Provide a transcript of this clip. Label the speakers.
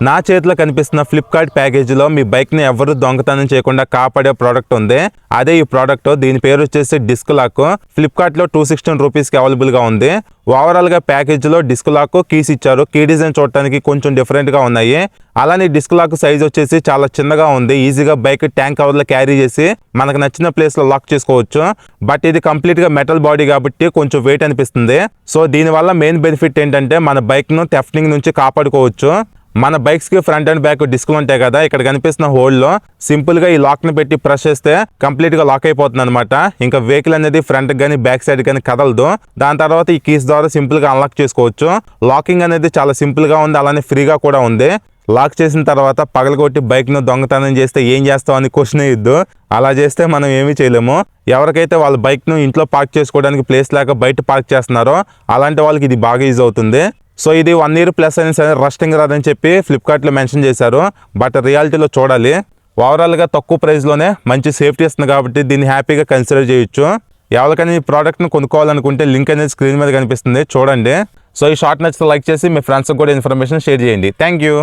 Speaker 1: నా చేతిలో కనిపిస్తున్న ఫ్లిప్కార్ట్ ప్యాకేజీలో మీ బైక్ని ఎవరు దొంగతనం చేయకుండా కాపాడే ప్రోడక్ట్ ఉంది. అదే ఈ ప్రోడక్ట్. దీని పేరు వచ్చేసి డిస్క్ లాక్. ఫ్లిప్కార్ట్లో 216 రూపీస్కి అవైలబుల్గా ఉంది. ఓవరాల్గా ప్యాకేజీలో డిస్క్ లాక్, కీస్ ఇచ్చారు. కీ డిజైన్ చూడటానికి కొంచెం డిఫరెంట్గా ఉన్నాయి. అలానే డిస్క్ లాక్ సైజ్ వచ్చేసి చాలా చిన్నగా ఉంది. ఈజీగా బైక్ ట్యాంక్ కవర్లో క్యారీ చేసి మనకు నచ్చిన ప్లేస్లో లాక్ చేసుకోవచ్చు. బట్ ఇది కంప్లీట్గా మెటల్ బాడీ కాబట్టి కొంచెం వెయిట్ అనిపిస్తుంది. సో దీనివల్ల మెయిన్ బెనిఫిట్ ఏంటంటే మన బైక్ను థెఫ్టింగ్ నుంచి కాపాడుకోవచ్చు. మన బైక్స్కి ఫ్రంట్ అండ్ బ్యాక్ డిస్క్లు ఉంటాయి కదా, ఇక్కడ కనిపిస్తున్న హోల్డ్లో సింపుల్గా ఈ లాక్ని పెట్టి ప్రెస్ చేస్తే కంప్లీట్గా లాక్ అయిపోతుంది అనమాట. ఇంకా వెహికల్ అనేది ఫ్రంట్కి కానీ బ్యాక్ సైడ్ కానీ కదలదు. దాని తర్వాత ఈ కీస్ ద్వారా సింపుల్గా అన్లాక్ చేసుకోవచ్చు. లాకింగ్ అనేది చాలా సింపుల్గా ఉంది, అలానే ఫ్రీగా కూడా ఉంది. లాక్ చేసిన తర్వాత పగలగొట్టి బైక్ను దొంగతనం చేస్తే ఏం చేస్తాం అని క్వశ్చన్ ఇద్దు. అలా చేస్తే మనం ఏమీ చేయలేము. ఎవరికైతే వాళ్ళ బైక్ను ఇంట్లో పార్క్ చేసుకోవడానికి ప్లేస్ లేక బయట పార్క్ చేస్తున్నారో అలాంటి వాళ్ళకి ఇది బాగా యూజ్ అవుతుంది. సో ఇది 1 year ప్లస్ అయినా సరే రస్టింగ్ రాదని చెప్పి ఫ్లిప్కార్ట్లో మెన్షన్ చేశారు. బట్ రియాలిటీలో చూడాలి. ఓవరాల్గా తక్కువ ప్రైస్లోనే మంచి సేఫ్టీ ఇస్తుంది కాబట్టి దీన్ని హ్యాపీగా కన్సిడర్ చేయొచ్చు. ఎవరికైనా ఈ ప్రోడక్ట్ను కొనుక్కోవాలనుకుంటే లింక్ అనేది స్క్రీన్ మీద కనిపిస్తుంది, చూడండి. సో ఈ షార్ట్ నచ్చితే లైక్ చేసి మీ ఫ్రెండ్స్కి కూడా ఇన్ఫర్మేషన్ షేర్ చేయండి. Thank you.